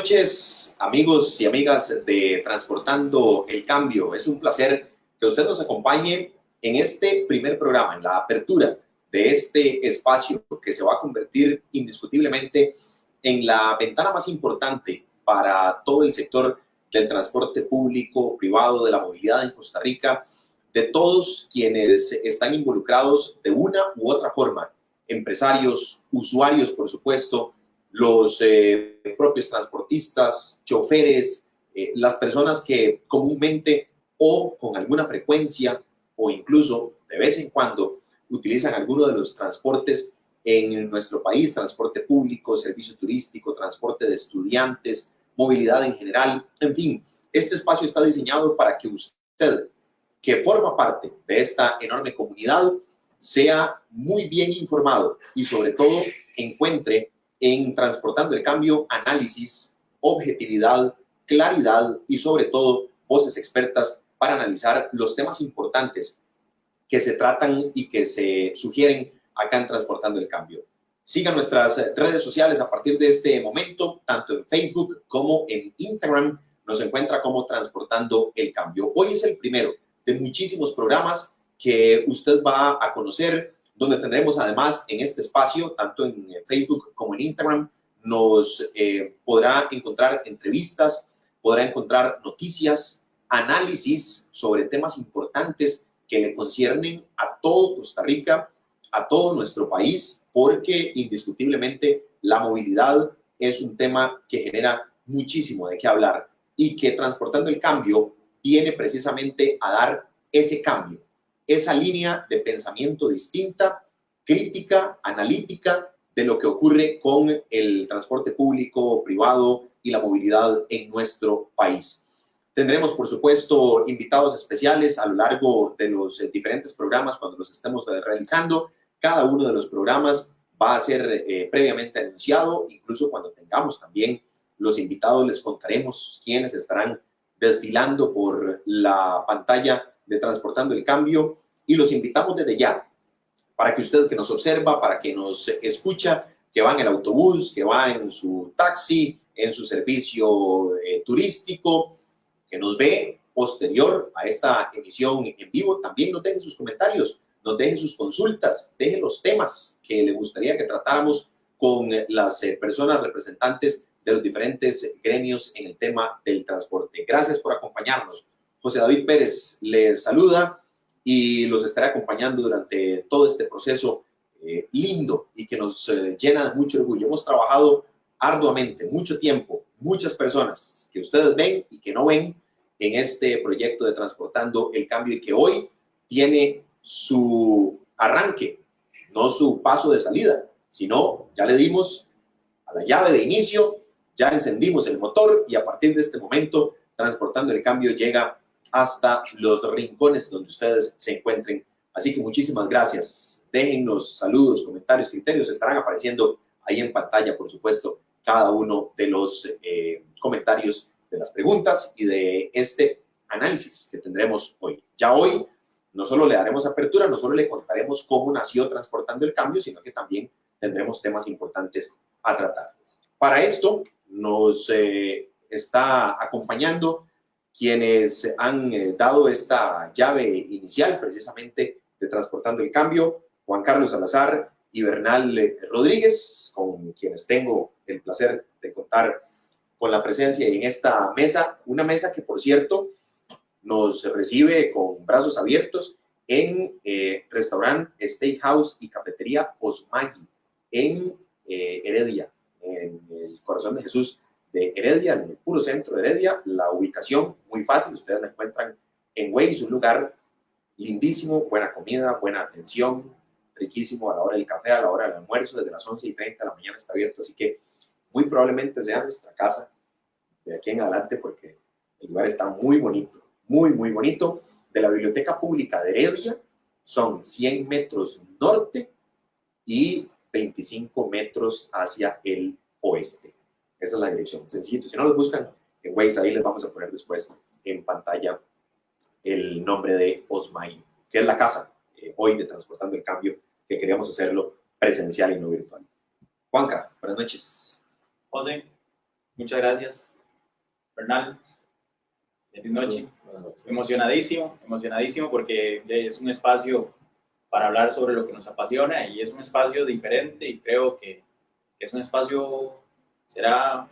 noches, amigos y amigas de Transportando el Cambio. Es un placer que usted nos acompañe en este primer programa, en la apertura de este espacio que se va a convertir indiscutiblemente en la ventana más importante para todo el sector del transporte público, privado, de la movilidad en Costa Rica, de todos quienes están involucrados de una u otra forma, empresarios, usuarios, por supuesto, los propios transportistas, choferes, las personas que comúnmente o con alguna frecuencia o incluso de vez en cuando utilizan alguno de los transportes en nuestro país, transporte público, servicio turístico, transporte de estudiantes, movilidad en general, en fin. Este espacio está diseñado para que usted, que forma parte de esta enorme comunidad, sea muy bien informado y sobre todo encuentre en Transportando el Cambio análisis, objetividad, claridad y sobre todo voces expertas para analizar los temas importantes que se tratan y que se sugieren acá en Transportando el Cambio. Sigan nuestras redes sociales a partir de este momento, tanto en Facebook como en Instagram. Nos encuentra como Transportando el Cambio. Hoy es el primero de muchísimos programas que usted va a conocer, donde tendremos además en este espacio, tanto en Facebook como en Instagram, nos podrá encontrar entrevistas, podrá encontrar noticias, análisis sobre temas importantes que le conciernen a todo Costa Rica, a todo nuestro país, porque indiscutiblemente la movilidad es un tema que genera muchísimo de qué hablar y que Transportando el Cambio viene precisamente a dar ese cambio, esa línea de pensamiento distinta, crítica, analítica de lo que ocurre con el transporte público, privado y la movilidad en nuestro país. Tendremos, por supuesto, invitados especiales a lo largo de los diferentes programas cuando los estemos realizando. Cada uno de los programas va a ser previamente anunciado, incluso cuando tengamos también los invitados les contaremos quiénes estarán desfilando por la pantalla de Transportando el Cambio y los invitamos desde ya para que usted que nos observa, para que nos escucha, que va en el autobús, que va en su taxi, en su servicio turístico, que nos ve posterior a esta emisión en vivo, también nos deje sus comentarios, nos deje sus consultas, deje los temas que le gustaría que tratáramos con las personas representantes de los diferentes gremios en el tema del transporte. Gracias por acompañarnos. José David Pérez les saluda y los estaré acompañando durante todo este proceso lindo y que nos llena de mucho orgullo. Hemos trabajado arduamente, mucho tiempo, muchas personas que ustedes ven y que no ven en este proyecto de Transportando el Cambio y que hoy tiene su arranque, no su paso de salida, sino ya le dimos a la llave de inicio, ya encendimos el motor y a partir de este momento Transportando el Cambio llega hasta los rincones donde ustedes se encuentren. Así que muchísimas gracias. Déjennos saludos, comentarios, criterios. Estarán apareciendo ahí en pantalla, por supuesto, cada uno de los comentarios, de las preguntas y de este análisis que tendremos hoy. Ya hoy no solo le daremos apertura, no solo le contaremos cómo nació Transportando el Cambio, sino que también tendremos temas importantes a tratar. Para esto nos está acompañando quienes han dado esta llave inicial precisamente de Transportando el Cambio, Juan Carlos Salazar y Bernal Rodríguez, con quienes tengo el placer de contar con la presencia en esta mesa, una mesa que por cierto nos recibe con brazos abiertos en restaurante, steakhouse y cafetería Osmagui en Heredia, en el corazón de Jesús de Heredia, en el puro centro de Heredia. La ubicación muy fácil, ustedes la encuentran en Waze, un lugar lindísimo, buena comida, buena atención, riquísimo a la hora del café, a la hora del almuerzo, desde las 11:30 de la mañana está abierto, así que muy probablemente sea nuestra casa de aquí en adelante porque el lugar está muy bonito, muy, muy bonito. De la Biblioteca Pública de Heredia son 100 metros norte y 25 metros hacia el oeste. Esa es la dirección, sencillito. Si no los buscan en Waze, ahí les vamos a poner después en pantalla el nombre de Osmagui, que es la casa hoy de Transportando el Cambio, que queríamos hacerlo presencial y no virtual. Juanca, buenas noches. José, Muchas gracias, Bernal. Feliz noche. Buenas noches. Emocionadísimo porque es un espacio para hablar sobre lo que nos apasiona y es un espacio diferente y creo que es un espacio, será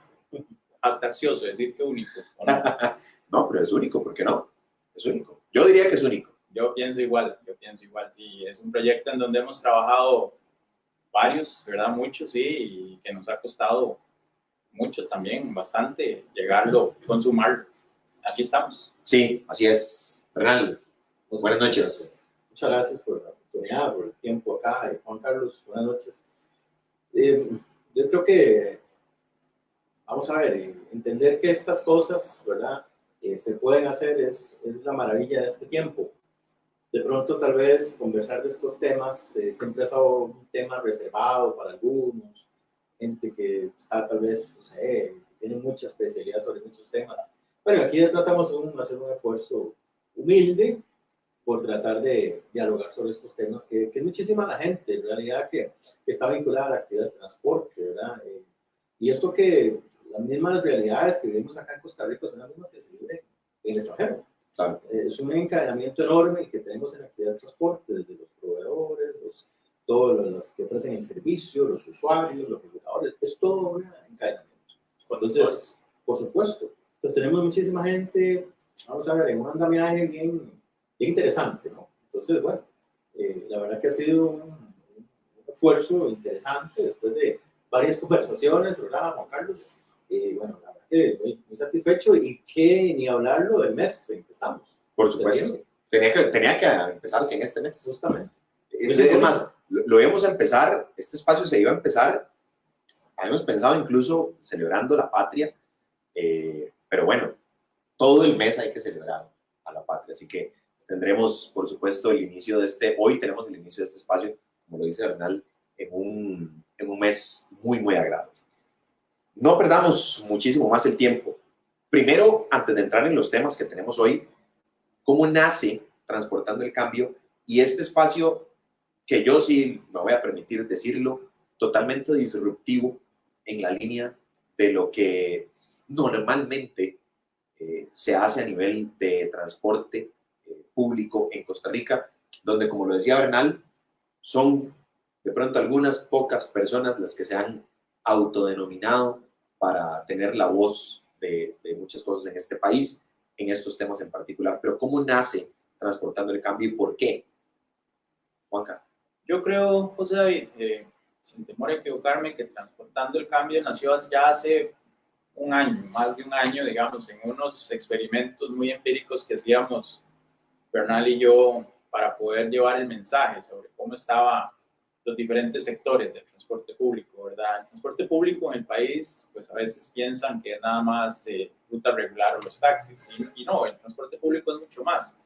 jactancioso decir que único, ¿o no? No, pero es único, ¿por qué no? Es único. Yo diría que es único. Yo pienso igual, sí, es un proyecto en donde hemos trabajado varios, ¿verdad? Muchos, sí, y que nos ha costado mucho también, bastante, llegarlo, consumarlo. Aquí estamos. Sí, así es. Bernal, buenas noches. Muchas gracias por la oportunidad, por el tiempo acá. Juan Carlos, buenas noches. Yo creo que, vamos a ver, entender que estas cosas, ¿verdad? Se pueden hacer es la maravilla de este tiempo. De pronto, tal vez, conversar de estos temas siempre ha sido un tema reservado para algunos, gente que está tal vez, no sé, tiene mucha especialidad sobre muchos temas. Bueno, aquí tratamos de hacer un esfuerzo humilde por tratar de dialogar sobre estos temas, que es muchísima la gente, en realidad, que está vinculada a la actividad del transporte, ¿verdad? Y esto que las mismas realidades que vivimos acá en Costa Rica son las mismas que se viven en el extranjero. Claro. Es un encadenamiento enorme que tenemos en la actividad del transporte, desde los proveedores, todos los que ofrecen el servicio, los usuarios, los reguladores, es todo un encadenamiento. Entonces, por supuesto, entonces tenemos muchísima gente, vamos a ver, en un andamiaje bien interesante, ¿no? Entonces, bueno, la verdad que ha sido un esfuerzo interesante después de varias conversaciones, ¿verdad, Juan Carlos? Bueno, la verdad que muy satisfecho y que ni hablarlo del mes en que estamos. Por supuesto. Tenía que empezarse en este mes. Justamente. Es más, lo íbamos a empezar, este espacio se iba a empezar, habíamos pensado incluso celebrando la patria, pero bueno, todo el mes hay que celebrar a la patria, así que tendremos, por supuesto, hoy tenemos el inicio de este espacio, como lo dice Bernal, en un mes muy, muy agradable. No perdamos muchísimo más el tiempo. Primero, antes de entrar en los temas que tenemos hoy, ¿cómo nace Transportando el Cambio? Y este espacio, que yo sí me voy a permitir decirlo, totalmente disruptivo en la línea de lo que normalmente se hace a nivel de transporte público en Costa Rica, donde, como lo decía Bernal, son de pronto algunas pocas personas las que se han autodenominado para tener la voz de muchas cosas en este país, en estos temas en particular. Pero ¿cómo nace Transportando el Cambio y por qué? Juanca. Yo creo, José David, sin temor a equivocarme, que Transportando el Cambio nació ya hace un año, más de un año, digamos, en unos experimentos muy empíricos que hacíamos Bernal y yo para poder llevar el mensaje sobre cómo estaban los diferentes sectores del transporte público, ¿verdad? El transporte público en el país, pues a veces piensan que es nada más ruta regular o los taxis, y no, el transporte público es mucho más.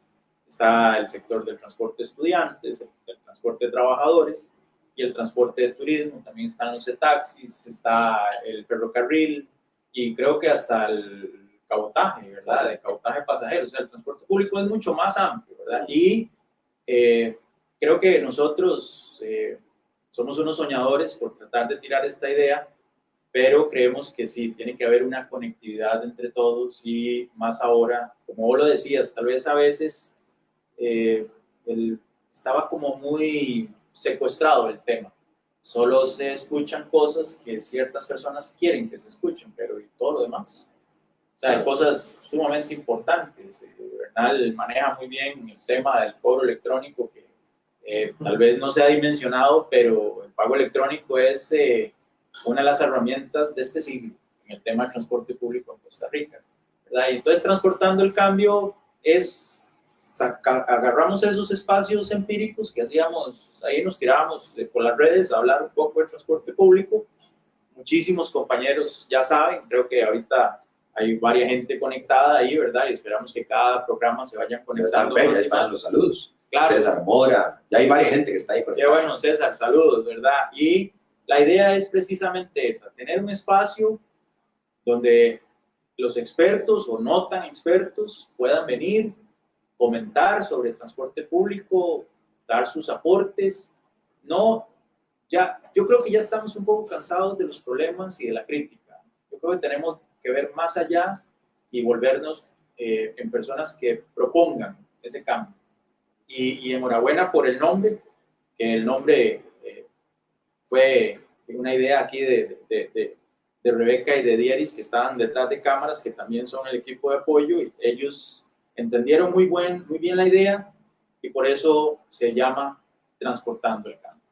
Está el sector del transporte de estudiantes, el transporte de trabajadores y el transporte de turismo, también están los taxis, está el ferrocarril y creo que hasta el cabotaje, ¿verdad? De cabotaje de pasajeros, o sea, el transporte público es mucho más amplio, ¿verdad? Y creo que nosotros somos unos soñadores por tratar de tirar esta idea, pero creemos que sí, tiene que haber una conectividad entre todos y más ahora, como vos lo decías, tal vez a veces estaba como muy secuestrado el tema. Solo se escuchan cosas que ciertas personas quieren que se escuchen, pero ¿y todo lo demás? O sea, hay cosas sumamente importantes. Bernal maneja muy bien el tema del cobro electrónico, que tal vez no se ha dimensionado, pero el pago electrónico es una de las herramientas de este siglo en el tema del transporte público en Costa Rica, ¿verdad? Y entonces, Transportando el Cambio es agarramos esos espacios empíricos que hacíamos, ahí nos tirábamos por las redes a hablar un poco del transporte público. Muchísimos compañeros ya saben, creo que ahorita hay varias gente conectada ahí, ¿verdad? Y esperamos que cada programa se vayan conectando. Ya están los saludos. Claro. César Mora, ya hay varias gente que está ahí conectada. Qué bueno, César, saludos, ¿verdad? Y la idea es precisamente esa, tener un espacio donde los expertos o no tan expertos puedan venir, comentar sobre el transporte público, dar sus aportes. No, yo creo que ya estamos un poco cansados de los problemas y de la crítica. Yo creo que tenemos que ver más allá y volvernos en personas que propongan ese cambio. Y enhorabuena por el nombre, que el nombre fue una idea aquí de Rebeca y de Dieris, que estaban detrás de cámaras, que también son el equipo de apoyo, y ellos entendieron muy bien la idea, y por eso se llama Transportando el Cambio.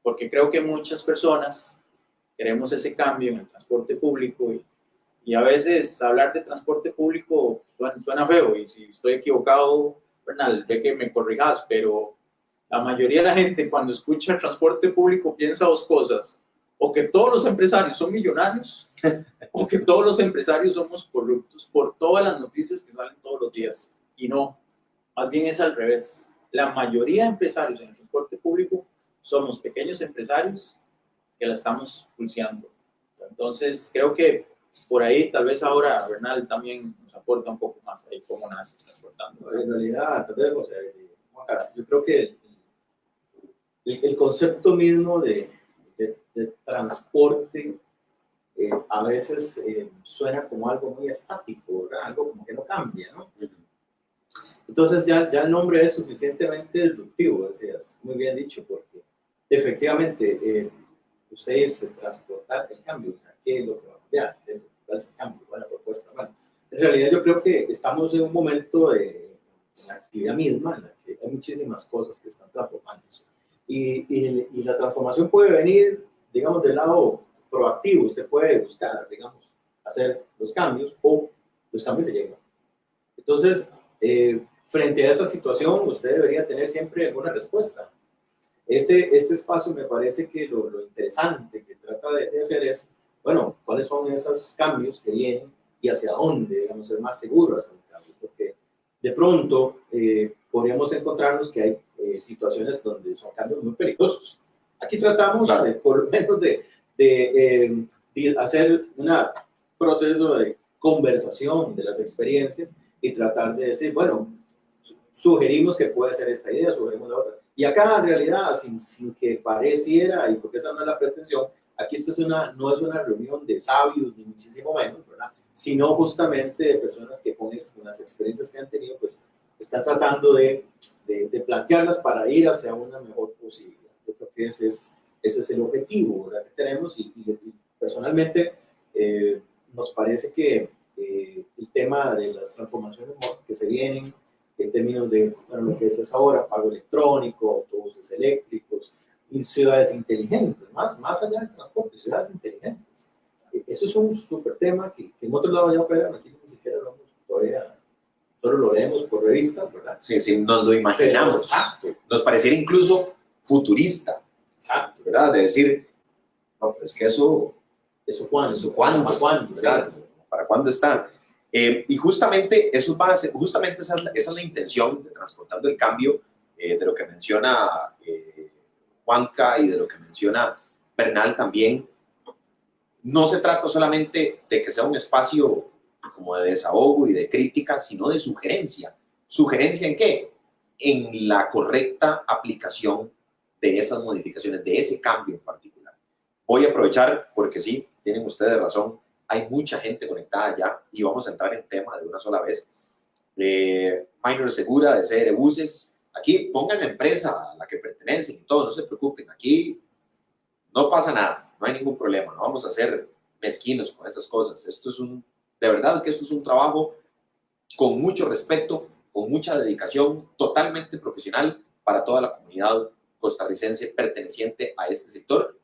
Porque creo que muchas personas queremos ese cambio en el transporte público, y a veces hablar de transporte público suena feo, y si estoy equivocado, Bernal, ve que me corrijas, pero la mayoría de la gente cuando escucha el transporte público piensa dos cosas: o que todos los empresarios son millonarios, o que todos los empresarios somos corruptos, por todas las noticias que salen todos los días. Y no, más bien es al revés. La mayoría de empresarios en el transporte público somos pequeños empresarios que la estamos pulseando. Entonces, creo que por ahí, tal vez ahora Bernal también nos aporta un poco más ahí cómo nace Transportando. En realidad, tal vez, o sea, yo creo que el concepto mismo de transporte a veces suena como algo muy estático, ¿verdad? Algo como que no cambia, ¿no? Entonces ya el nombre es suficientemente disruptivo, decías, muy bien dicho, porque efectivamente usted dice transportar el cambio, ¿qué es lo que va a cambiar? ¿Cuál es el cambio? ¿Cuál es la propuesta? Bueno, en realidad yo creo que estamos en un momento en la actividad misma en la que hay muchísimas cosas que están transformándose. Y la transformación puede venir, digamos, del lado proactivo. Usted puede buscar, digamos, hacer los cambios, o los cambios le llegan. Entonces, frente a esa situación, usted debería tener siempre alguna respuesta. Este espacio me parece que lo interesante que trata de hacer es, bueno, cuáles son esos cambios que vienen y hacia dónde, digamos, ser más seguros hacia un cambio. Porque de pronto podríamos encontrarnos que hay situaciones donde son cambios muy peligrosos. Aquí tratamos, claro, por lo menos de hacer un proceso de conversación de las experiencias y tratar de decir, bueno, sugerimos que puede ser esta idea, sugerimos la otra. Y acá en realidad, sin que pareciera, y porque esa no es la pretensión, aquí esto no es una reunión de sabios, ni muchísimo menos, ¿verdad? Sino justamente de personas que con las experiencias que han tenido, pues están tratando de plantearlas para ir hacia una mejor posibilidad. Yo creo que ese es el objetivo, ¿verdad?, que tenemos, y personalmente nos parece que el tema de las transformaciones que se vienen en términos de, bueno, lo que es ahora, pago electrónico, autobuses eléctricos y ciudades inteligentes, más allá del transporte, ciudades inteligentes. Eso es un súper tema que en otros lados ya operan, aquí ni siquiera lo vamos todavía, solo lo leemos por revistas, ¿verdad? Sí, sí, nos lo imaginamos. Pero, nos pareciera incluso futurista, exacto, ¿verdad? De decir, no, es que ¿Eso cuándo? ¿Verdad? ¿Para cuándo está? Y justamente, justamente esa es la intención de Transportando el Cambio, de lo que menciona Juanca y de lo que menciona Bernal también. No se trata solamente de que sea un espacio como de desahogo y de crítica, sino de sugerencia. ¿Sugerencia en qué? En la correcta aplicación de esas modificaciones, de ese cambio en particular. Voy a aprovechar, porque sí, tienen ustedes razón, hay mucha gente conectada ya y vamos a entrar en tema de una sola vez. Minor Segura de CR Buses, aquí pongan la empresa a la que pertenecen y todo, no se preocupen, aquí no pasa nada, no hay ningún problema, no vamos a ser mezquinos con esas cosas. De verdad que esto es un trabajo con mucho respeto, con mucha dedicación, totalmente profesional para toda la comunidad costarricense perteneciente a este sector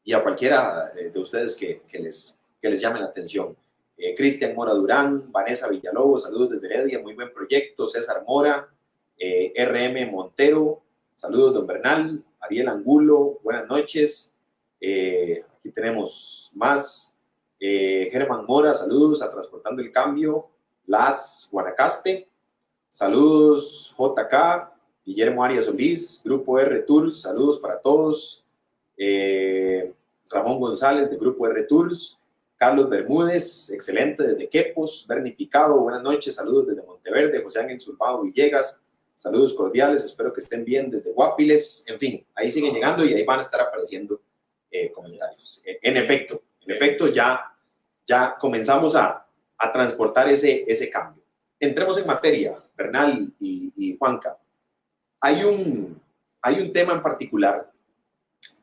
y a cualquiera de ustedes que les llame la atención. Cristian Mora Durán, Vanessa Villalobos, saludos desde Heredia, muy buen proyecto. César Mora, RM Montero, saludos don Bernal. Ariel Angulo, buenas noches. Aquí tenemos más. Germán Mora, saludos a Transportando el Cambio. Las Guanacaste, saludos. JK, Guillermo Arias Solís, Grupo R Tours, saludos para todos. Ramón González de Grupo R Tours. Carlos Bermúdez, excelente desde Quepos. Bernie Picado, buenas noches, saludos desde Monteverde. José Ángel Zulbao Villegas, saludos cordiales, espero que estén bien desde Guapiles. En fin, ahí siguen llegando y ahí van a estar apareciendo comentarios. En efecto, ya ya comenzamos a transportar ese cambio. Entremos en materia, Bernal y Juanca. Hay un tema en particular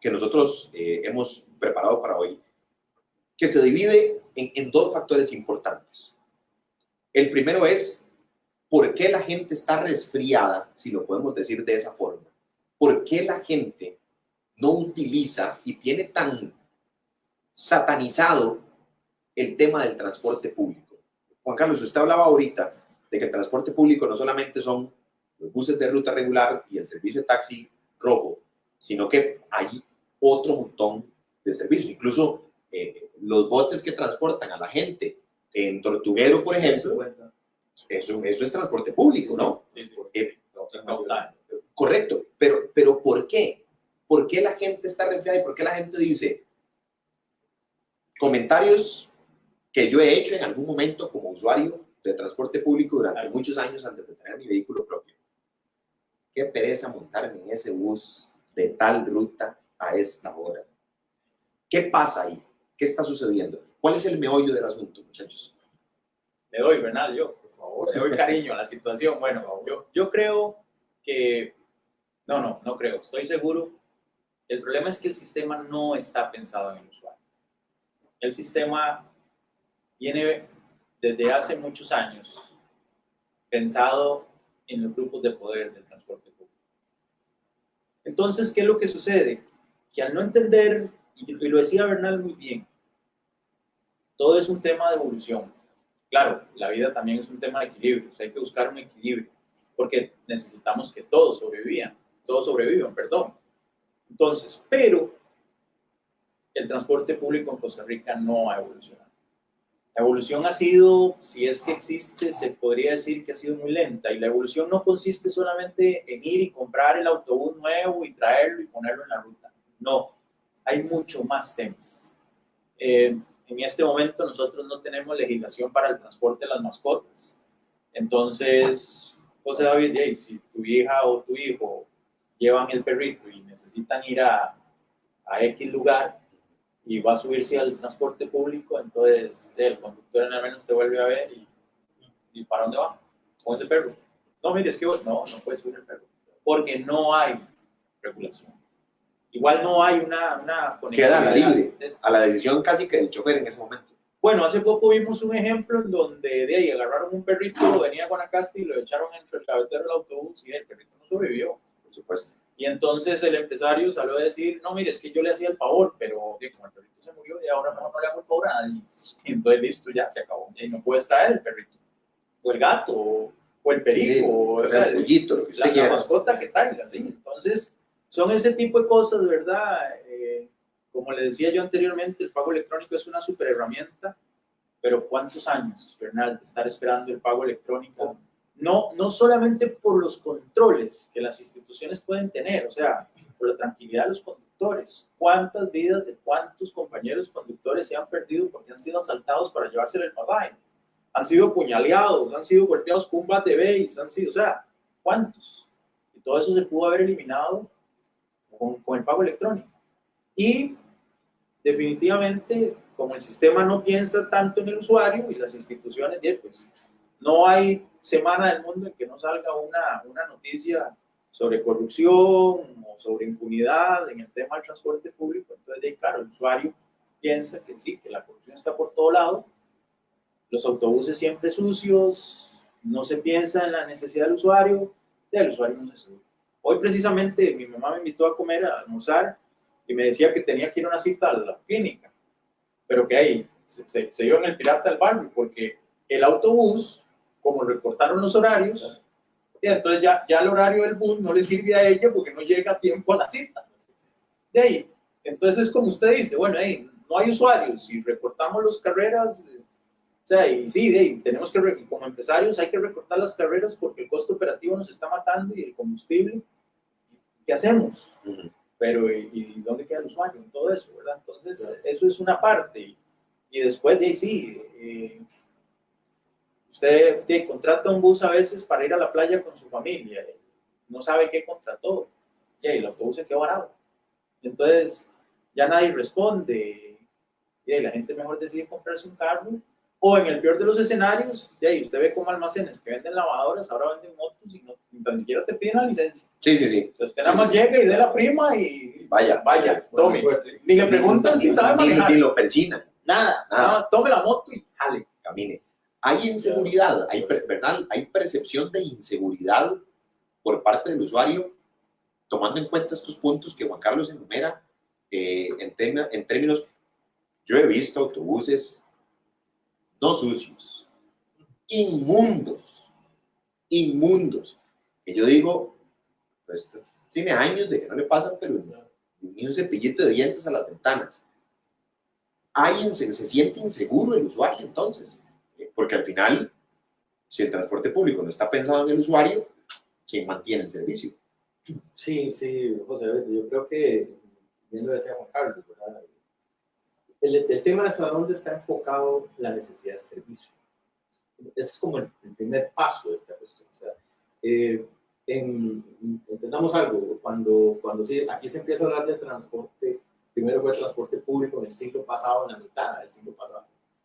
que nosotros hemos preparado para hoy, que se divide en dos factores importantes. El primero es, ¿por qué la gente está resfriada, si lo podemos decir de esa forma? ¿Por qué la gente no utiliza y tiene tan satanizado el tema del transporte público? Juan Carlos, usted hablaba ahorita de que el transporte público no solamente son los buses de ruta regular y el servicio de taxi rojo, sino que hay otro montón de servicios, incluso los botes que transportan a la gente en Tortuguero, por ejemplo, eso es transporte público, ¿no? Sí, Correcto, pero ¿por qué? ¿Por qué la gente está resfriada y por qué la gente dice comentarios que yo he hecho en algún momento como usuario de transporte público durante muchos años antes de tener mi vehículo propio? Qué pereza montarme en ese bus de tal ruta a esta hora. ¿Qué pasa ahí? ¿Qué está sucediendo? ¿Cuál es el meollo del asunto, muchachos? Le doy, Bernal, yo, por favor, le doy cariño a la situación. Bueno, yo creo que, no creo, estoy seguro. El problema es que el sistema no está pensado en el usuario. El sistema viene desde hace muchos años pensado en los grupos de poder del transporte público. Entonces, ¿qué es lo que sucede? Que al no entender, y lo decía Bernal muy bien, todo es un tema de evolución. Claro, la vida también es un tema de equilibrio, o sea, hay que buscar un equilibrio, porque necesitamos que todos sobrevivan. Entonces, pero el transporte público en Costa Rica no ha evolucionado. La evolución ha sido, si es que existe, se podría decir que ha sido muy lenta, y la evolución no consiste solamente en ir y comprar el autobús nuevo y traerlo y ponerlo en la ruta. No, hay mucho más temas. En este momento nosotros no tenemos legislación para el transporte de las mascotas. Entonces, José David, si tu hija o tu hijo llevan el perrito y necesitan ir a X lugar y va a subirse al transporte público, entonces el conductor en al menos te vuelve a ver y ¿para dónde va? Con ese perro. No, mire, es que no puede subir el perro, porque no hay regulación. Igual no hay una queda libre a la decisión casi que del chofer en ese momento. Bueno, hace poco vimos un ejemplo en donde de ahí agarraron un perrito, venía a Guanacaste y lo echaron entre el gavetero del autobús y el perrito no sobrevivió, por supuesto. Y entonces el empresario salió a decir, no, mire, es que yo le hacía el favor, pero como el perrito se murió y ahora no le hago el favor a nadie. Y entonces listo, ya se acabó. Y no puede estar el perrito, o el gato, o el perico, sí, o sea, el pollito, lo que usted quiera. La mascota que traiga, ¿sí? Entonces, son ese tipo de cosas, de verdad. Como le decía yo anteriormente, el pago electrónico es una super herramienta, pero ¿cuántos años, Bernal, de estar esperando el pago electrónico? No solamente por los controles que las instituciones pueden tener, o sea, por la tranquilidad de los conductores. ¿Cuántas vidas de cuántos compañeros conductores se han perdido porque han sido asaltados para llevársele el pasaje? Han sido apuñaleados, han sido golpeados con un bate de béis, o sea, ¿cuántos? Y todo eso se pudo haber eliminado con el pago electrónico. Y definitivamente, como el sistema no piensa tanto en el usuario y las instituciones, pues no hay semana del mundo en que no salga una noticia sobre corrupción o sobre impunidad en el tema del transporte público. Entonces, claro, el usuario piensa que sí, que la corrupción está por todo lado, los autobuses siempre sucios, no se piensa en la necesidad del usuario no se sube. Hoy precisamente mi mamá me invitó a comer, a almorzar, y me decía que tenía que ir a una cita a la clínica, pero que ahí se iba en el pirata del barrio, porque el autobús, como recortaron los horarios, entonces ya el horario del bus no le sirve a ella porque no llega a tiempo a la cita. De ahí, entonces como usted dice, bueno, no hay usuarios, si recortamos las carreras, o sea, y sí, tenemos que, como empresarios, hay que recortar las carreras porque el costo operativo nos está matando y el combustible, ¿qué hacemos? Pero, ¿y dónde queda el usuario en todo eso, verdad? Entonces, claro, eso es una parte. Y después de ahí, sí, usted contrata un bus a veces para ir a la playa con su familia, no sabe qué contrató, y el autobús se quedó varado. Entonces, ya nadie responde. y ahí la gente mejor decide comprarse un carro. O en el peor de los escenarios, de ahí usted ve como almacenes que venden lavadoras, ahora venden motos y no, ni tan siquiera te piden la licencia. Sí, sí, sí. O sea, usted nada más llega y dé la prima y Vaya, tome. Ni le preguntan si sabe manejar. Ni lo persinan. Nada, tome la moto y jale. Camine. Hay inseguridad, hay percepción de inseguridad por parte del usuario, tomando en cuenta estos puntos que Juan Carlos enumera, en términos, yo he visto autobuses no sucios, inmundos, que yo digo, pues tiene años de que no le pasan, pero ni un cepillito de dientes a las ventanas. Se siente inseguro el usuario entonces, porque al final, si el transporte público no está pensado en el usuario, ¿quién mantiene el servicio? Sí, José, yo creo que, bien lo decía Juan Carlos, ¿verdad? El tema es a dónde está enfocado la necesidad del servicio. Ese es como el primer paso de esta cuestión. O sea, entendamos algo, cuando sí, aquí se empieza a hablar de transporte, primero fue el transporte público en el siglo pasado, en la mitad del siglo pasado,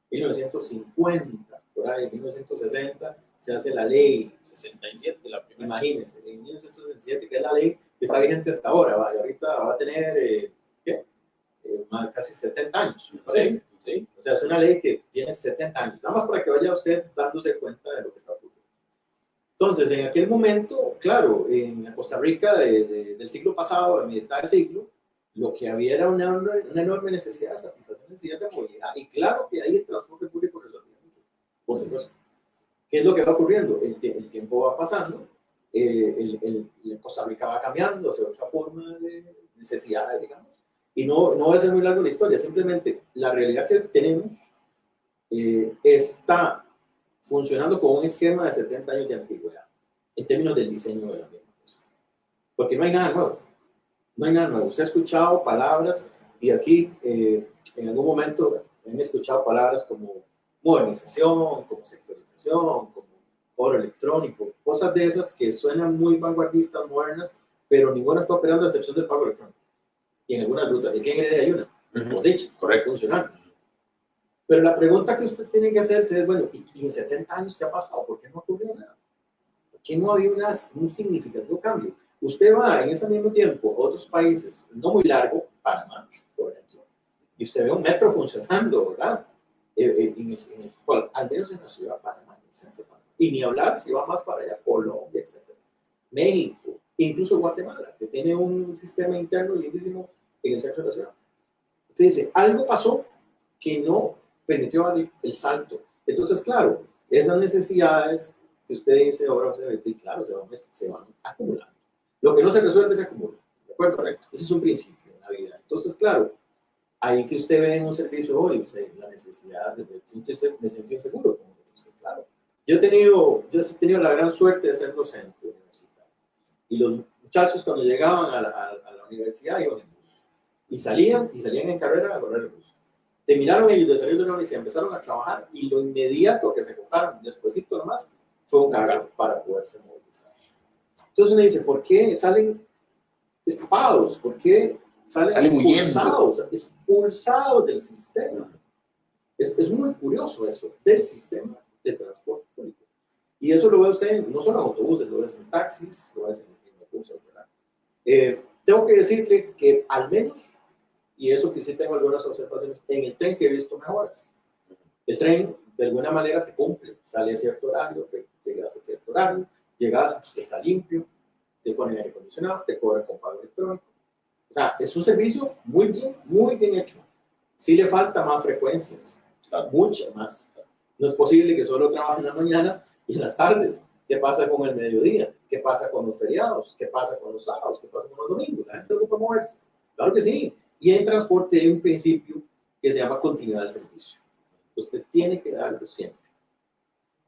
1950, por ahí, 1960, se hace la ley 67, la primera. Imagínense, en 1967, que es la ley que está vigente hasta ahora, y ahorita va a tener, casi 70 años, me parece. Sí. O sea, es una ley que tiene 70 años, nada más para que vaya usted dándose cuenta de lo que está ocurriendo. Entonces, en aquel momento, claro, en Costa Rica del siglo pasado, a mitad del siglo, lo que había era una enorme necesidad de satisfacer necesidades de movilidad. Y claro que ahí el transporte público resolvía mucho, por supuesto. ¿Qué es lo que va ocurriendo? El tiempo va pasando, Costa Rica va cambiando hacia otra forma de necesidades, digamos. Y no va a ser muy largo la historia, simplemente la realidad que tenemos está funcionando con un esquema de 70 años de antigüedad, en términos del diseño de la misma cosa. Porque no hay nada nuevo. No hay nada nuevo. Usted ha escuchado palabras, y aquí en algún momento han escuchado palabras como modernización, como sectorización, como oro electrónico, cosas de esas que suenan muy vanguardistas, modernas, pero ninguna está operando a excepción del pago electrónico. Y en algunas rutas, y aquí en Heredia hay una, como dicho, correcto, funcional. Pero la pregunta que usted tiene que hacerse es, bueno, ¿y en 70 años qué ha pasado? ¿Por qué no ocurrió nada? ¿Por qué no había un significativo cambio? Usted va en ese mismo tiempo a otros países, no muy largo, Panamá, por ejemplo, y usted ve un metro funcionando, ¿verdad? Al menos en la ciudad de Panamá, en el centro de Panamá. Y ni hablar si va más para allá, Colombia, etc. México, incluso Guatemala, que tiene un sistema interno lindísimo en el centro de la ciudad. Se dice, algo pasó que no permitió el salto. Entonces, claro, esas necesidades que usted dice ahora, claro, se van acumulando. Lo que no se resuelve se acumula. ¿De acuerdo? Correcto. Ese es un principio en la vida. Entonces, claro, ahí que usted ve en un servicio hoy, la necesidad de sentirse inseguro, como dice usted, claro. Yo he tenido la gran suerte de ser docente universitario. Y los muchachos cuando llegaban a la universidad iban en bus. Y salían en carrera a correr el bus. Terminaron ellos de salir de la universidad, empezaron a trabajar y lo inmediato que se compraron, despuésito nomás, fue un carro para poderse movilizar. Entonces uno dice, ¿por qué salen escapados? ¿Por qué salen expulsados del sistema? Es muy curioso eso, del sistema de transporte público. Y eso lo ve usted no solo en autobuses, lo ve en taxis, lo ve en autobuses, ¿verdad? Tengo que decirle que al menos, y eso que sí tengo algunas observaciones, en el tren sí he visto mejoras. El tren, de alguna manera, te cumple, sale a cierto horario, llegas a cierto horario, llegas, está limpio, te ponen aire acondicionado, te cobran con pago electrónico. O sea, es un servicio muy bien hecho. Sí le falta más frecuencias, muchas más. No es posible que solo trabajen en las mañanas y en las tardes. ¿Qué pasa con el mediodía? ¿Qué pasa con los feriados? ¿Qué pasa con los sábados? ¿Qué pasa con los domingos? La gente no puede moverse. Claro que sí. Y en transporte hay un principio que se llama continuidad del servicio. Usted tiene que darlo siempre.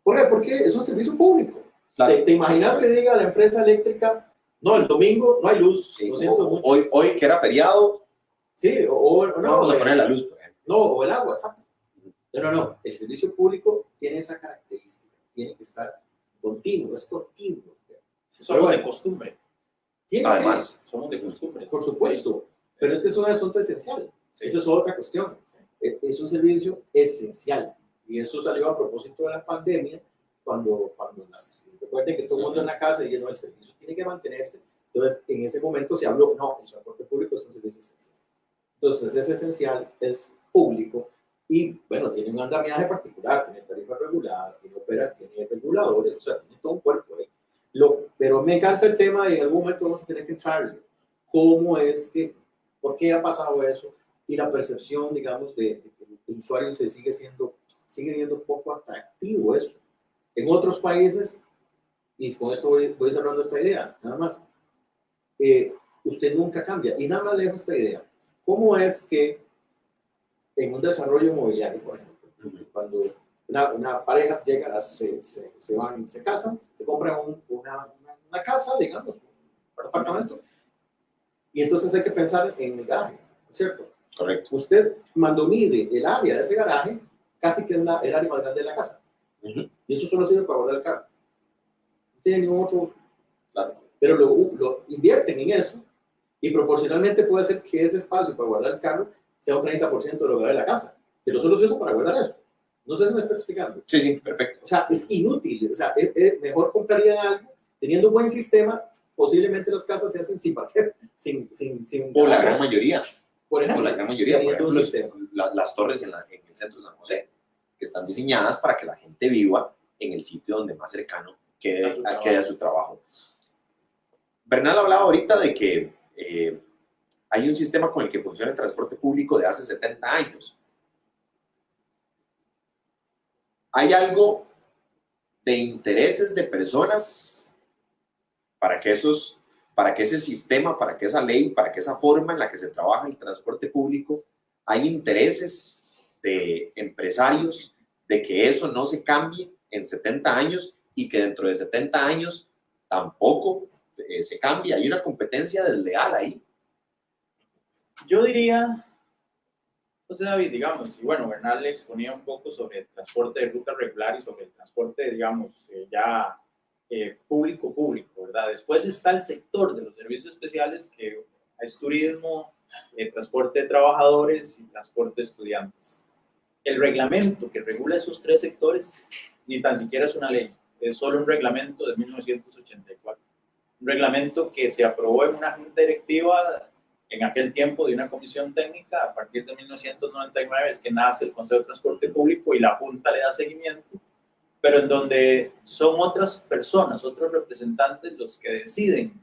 ¿Por qué? Porque es un servicio público. Claro. ¿Te imaginas que diga la empresa eléctrica, no, el domingo no hay luz? Sí, hoy que era feriado, sí, no vamos a poner la luz, por ejemplo. No, o el agua, ¿sabes? No. El servicio público tiene esa característica. Tiene que estar continuo, es continuo. Somos de costumbre. Además, somos de costumbre. Por supuesto. Pero este es un asunto esencial. Sí. Esa es otra cuestión. Sí. es un servicio esencial. Y eso salió a propósito de la pandemia, cuando recuerden que todo el mundo en la casa y no, el servicio tiene que mantenerse. Entonces, en ese momento se habló, no, el transporte público es un servicio esencial. Entonces, es esencial, es público y, bueno, tiene un andamiaje particular, tiene tarifas reguladas, tiene reguladores, o sea, tiene todo un cuerpo ahí. Pero me encanta el tema y en algún momento vamos a tener que entrarle. ¿Cómo es que, por qué ha pasado eso? Y la percepción, digamos, de que el usuario sigue siendo poco atractivo eso. En otros países, y con esto voy cerrando esta idea, nada más, usted nunca cambia. Y nada más le dejo esta idea. ¿Cómo es que en un desarrollo inmobiliario, por ejemplo, cuando una pareja llega, se van, se casan, se compran una casa, digamos, un apartamento, y entonces hay que pensar en el garaje, ¿cierto? Correcto. Usted, cuando mide el área de ese garaje, casi que es el área más grande de la casa. Y eso solo sirve para guardar el carro. No tiene ningún otro uso. Claro. Pero lo invierten en eso y proporcionalmente puede ser que ese espacio para guardar el carro sea un 30% de lo que vale la casa. Pero solo se usa para guardar eso. No sé si me estoy explicando. Sí, sí, perfecto. O sea, es inútil. O sea, mejor comprarían algo teniendo un buen sistema. Posiblemente las casas se hacen sin parquet, sin o la gran mayoría. Por ejemplo, las torres en el centro de San José, que están diseñadas para que la gente viva en el sitio donde más cercano quede a su trabajo. Bernal hablaba ahorita de que hay un sistema con el que funciona el transporte público de hace 70 años. ¿Hay algo de intereses de personas para que ese sistema, para que esa ley, para que esa forma en la que se trabaja el transporte público, hay intereses de empresarios de que eso no se cambie en 70 años y que dentro de 70 años tampoco se cambie? Hay una competencia desleal ahí. Yo diría, José David, digamos, y bueno, Bernal le exponía un poco sobre el transporte de ruta regular y sobre el transporte, digamos, público, ¿verdad? Después está el sector de los servicios especiales, que es turismo, transporte de trabajadores y transporte de estudiantes. El reglamento que regula esos tres sectores ni tan siquiera es una ley, es solo un reglamento de 1984. Un reglamento que se aprobó en una junta directiva en aquel tiempo de una comisión técnica. A partir de 1999 es que nace el Consejo de Transporte Público y la Junta le da seguimiento, pero en donde son otras personas, otros representantes los que deciden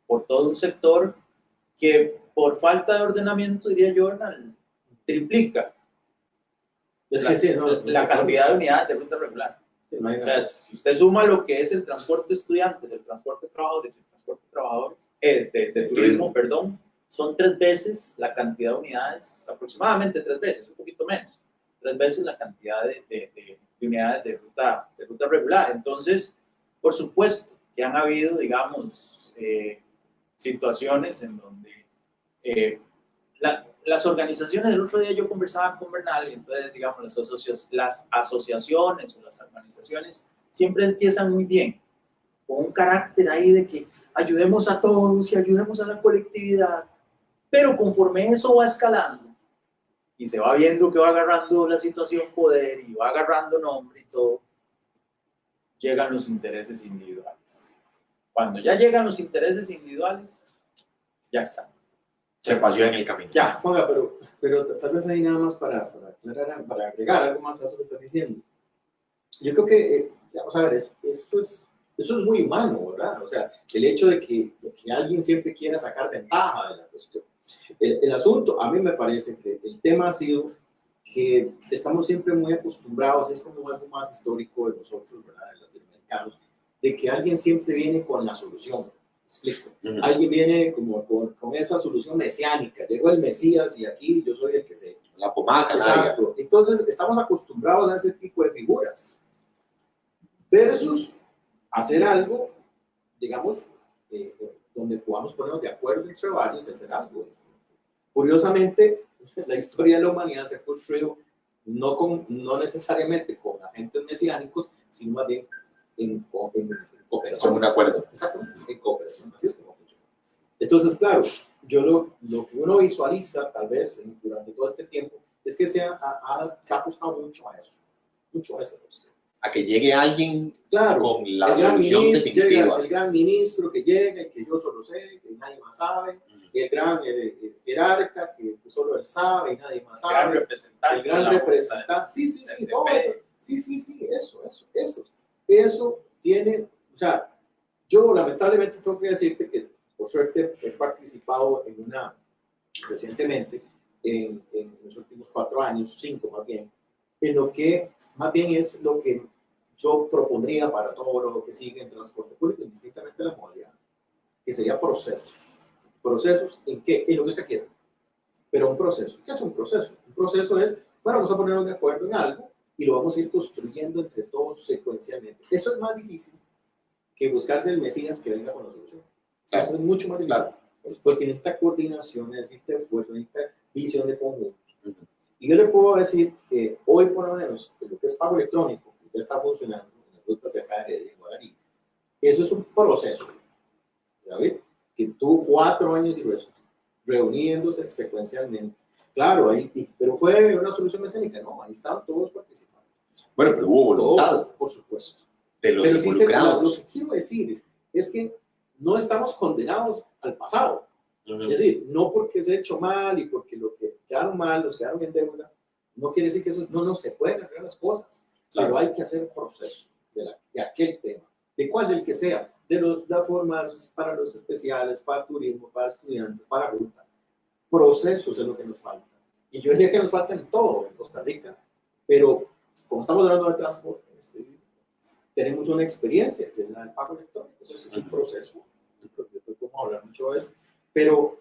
por todo un sector que por falta de ordenamiento, diría yo, triplica la cantidad de unidades de ruta regular. O sea, si usted suma lo que es el transporte de estudiantes, el transporte de trabajadores y el transporte de turismo, perdón, son 3 veces la cantidad de unidades, aproximadamente 3 veces, un poquito menos, 3 veces la cantidad de unidades de ruta regular. Entonces, por supuesto que han habido, digamos, situaciones en donde las organizaciones, el otro día yo conversaba con Bernal y entonces, digamos, las asociaciones o las organizaciones siempre empiezan muy bien, con un carácter ahí de que ayudemos a todos y ayudemos a la colectividad, pero conforme eso va escalando y se va viendo que va agarrando la situación poder y va agarrando nombre y todo, llegan los intereses individuales. Cuando ya llegan los intereses individuales, ya está. Se pasó en el camino. Ya, Juanga, pero tal vez ahí nada más para aclarar, para agregar algo más a eso que estás diciendo. Yo creo que, vamos a ver, eso es muy humano, ¿verdad? O sea, el hecho de que alguien siempre quiera sacar ventaja de la cuestión. El asunto, a mí me parece que el tema ha sido que estamos siempre muy acostumbrados, es como algo más histórico de nosotros, ¿verdad? De latinoamericanos, de que alguien siempre viene con la solución. Explico. Alguien viene como con esa solución mesiánica. Llegó el Mesías y aquí yo soy el que se... La pomaca. Exacto. Entonces, estamos acostumbrados a ese tipo de figuras. Versus hacer algo, digamos, donde podamos ponernos de acuerdo entre varios y hacer algo. Curiosamente, la historia de la humanidad se ha construido no necesariamente con agentes mesiánicos, sino más bien en cooperación. Con un acuerdo. Exacto, en cooperación, así es como funciona. Entonces, claro, yo lo que uno visualiza, tal vez, durante todo este tiempo, es que se ha apostado mucho a eso, mucho a esa cuestión. A que llegue alguien Claro, con la solución definitiva. El gran ministro que llega y que yo solo sé, que nadie más sabe, el gran jerarca que solo él sabe y nadie más sabe, el gran representante, sí, todo eso, sí, eso tiene, o sea, yo lamentablemente tengo que decirte que por suerte he participado recientemente, en los últimos 4 años, 5 más bien, en lo que más bien es lo que yo propondría para todo lo que sigue en transporte público, indistintamente de la modalidad, que sería procesos. ¿Procesos en qué? En lo que usted quiera. Pero un proceso. ¿Qué es un proceso? Un proceso es, bueno, vamos a ponernos de acuerdo en algo y lo vamos a ir construyendo entre todos secuencialmente. Eso es más difícil que buscarse el Mesías que venga con la solución. Claro. Eso es mucho más difícil. Claro. Pues que necesita coordinación, necesita esfuerzo, necesita visión de conjunto. Y yo le puedo decir que hoy, por lo menos, lo que es pago electrónico, que ya está funcionando en las rutas de acá de Heredia, Guaraní, eso es un proceso, ¿sabes? Que tuvo 4 años y huesos, reuniéndose secuencialmente. Claro, pero fue una solución escénica, no, ahí estaban todos participando. Bueno, pero hubo voluntad. Todo, por supuesto. De los involucrados. Lo que quiero decir es que no estamos condenados al pasado. Es decir, no porque se ha hecho mal y porque lo que quedaron mal, los quedaron en deuda, no quiere decir que eso no se pueden arreglar las cosas, claro. Pero hay que hacer un proceso de aquel tema, de cuál del que sea, de la forma para los especiales, para turismo, para estudiantes, para ruta. Procesos es lo que nos falta. Y yo diría que nos falta en todo en Costa Rica, pero como estamos hablando de transporte, tenemos una experiencia que es la del pago electrónico, entonces es un proceso, podemos hablar mucho de eso. Pero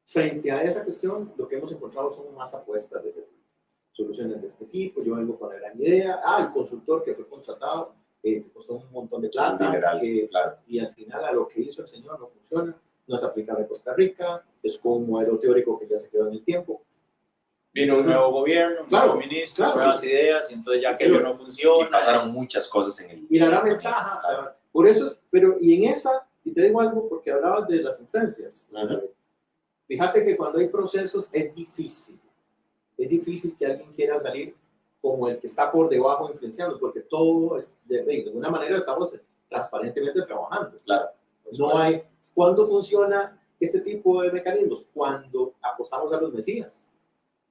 frente a esa cuestión, lo que hemos encontrado son más apuestas de ese tipo, soluciones de este tipo. Yo vengo con la gran idea. El consultor que fue contratado, que costó un montón de plata, claro. Y al final a lo que hizo el señor no funciona, no es aplicable a Costa Rica, es como un modelo teórico que ya se quedó en el tiempo. Vino un nuevo gobierno, un nuevo ministro, nuevas ideas, y entonces ya que no funciona. Y pasaron muchas cosas en el... Y la gran ventaja, claro. Por eso es, pero y en esa... Y te digo algo porque hablabas de las influencias. Fíjate que cuando hay procesos es difícil que alguien quiera salir como el que está por debajo influenciando, porque todo es, de alguna manera estamos transparentemente trabajando. Claro. No hay, ¿cuándo funciona este tipo de mecanismos? Cuando apostamos a los mesías.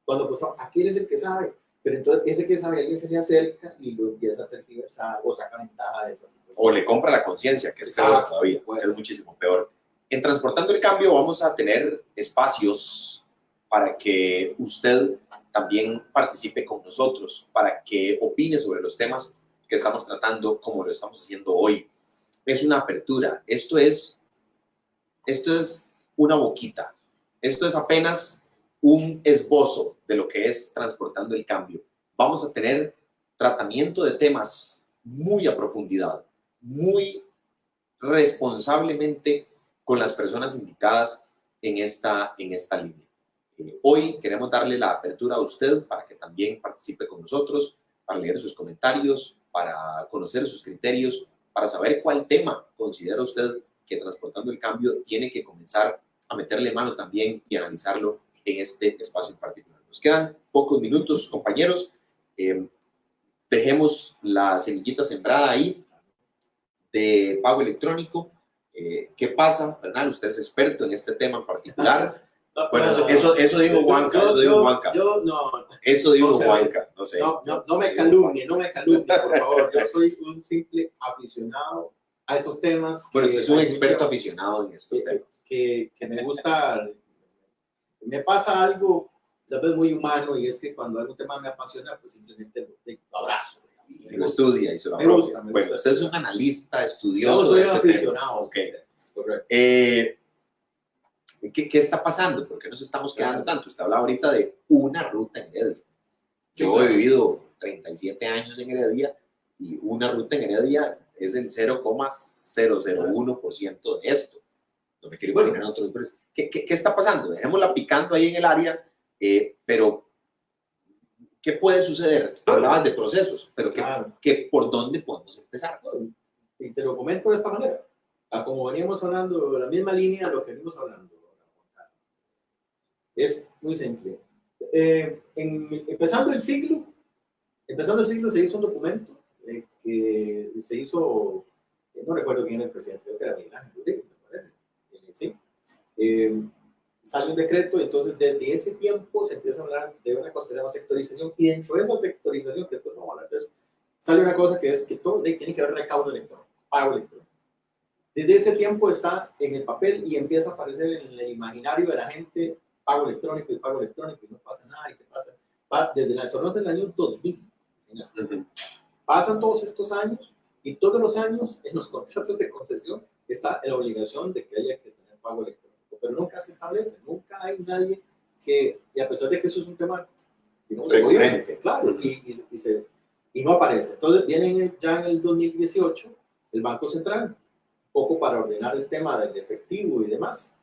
Cuando apostamos, aquel es el que sabe. Pero entonces ese que sabe, alguien se le acerca y lo empieza a tergiversar o saca ventaja de esas situaciones. O le compra la conciencia, que es peor todavía, pues, es muchísimo peor. En Transportando el Cambio vamos a tener espacios para que usted también participe con nosotros, para que opine sobre los temas que estamos tratando como lo estamos haciendo hoy. Es una apertura, esto es una boquita, esto es apenas un esbozo de lo que es Transportando el Cambio. Vamos a tener tratamiento de temas muy a profundidad, muy responsablemente con las personas indicadas en esta línea. Hoy queremos darle la apertura a usted para que también participe con nosotros, para leer sus comentarios, para conocer sus criterios, para saber cuál tema considera usted que Transportando el Cambio tiene que comenzar a meterle mano también y analizarlo en este espacio en particular. Nos quedan pocos minutos, compañeros. Dejemos la semillita sembrada ahí de pago electrónico. ¿Qué pasa, Bernal? Usted es experto en este tema en particular. Bueno, eso dijo Juanca. Eso dijo Juanca. No sé. No me calumnie, por favor. Yo soy un simple aficionado a estos temas. Bueno, usted es un experto aficionado en estos temas. Que me gusta. Me pasa algo, tal vez muy humano, y es que cuando algún tema me apasiona, pues simplemente lo abrazo. Y lo estudia y se lo me gusta. Bueno, usted es un analista, estudioso. Yo soy un aficionado. Okay. Correcto. ¿Qué está pasando? ¿Por qué nos estamos quedando tanto? Usted habla ahorita de una ruta en Heredia. Yo he vivido 37 años en Heredia y una ruta en Heredia es el 0,001% de esto. No me quiero imaginar otros lugares. ¿Qué está pasando? Dejémosla picando ahí en el área, pero ¿qué puede suceder? Hablabas de procesos, pero ¿por dónde podemos empezar? Y te lo comento de esta manera. Como veníamos hablando, de la misma línea de lo que venimos hablando. Es muy simple. Empezando el siglo se hizo un documento que se hizo, no recuerdo quién era el presidente, creo que era Miguel Ángel Uribe, me parece. ¿Sí? Sale un decreto y entonces desde ese tiempo se empieza a hablar de una cosa que se llama sectorización, y dentro de esa sectorización, que después vamos a hablar de eso, sale una cosa que es que todo tiene que haber recaudo electrónico, pago electrónico. Desde ese tiempo está en el papel y empieza a aparecer en el imaginario de la gente pago electrónico, y no pasa nada, y qué pasa. Desde la torneo del año 2000. Pasan todos estos años y todos los años en los contratos de concesión está la obligación de que haya que tener pago electrónico, pero nunca se establece, nunca hay nadie que, y a pesar de que eso es un tema, digamos, recurrente, claro, y no aparece. Entonces viene ya en el 2018 el Banco Central, poco para ordenar el tema del efectivo y demás.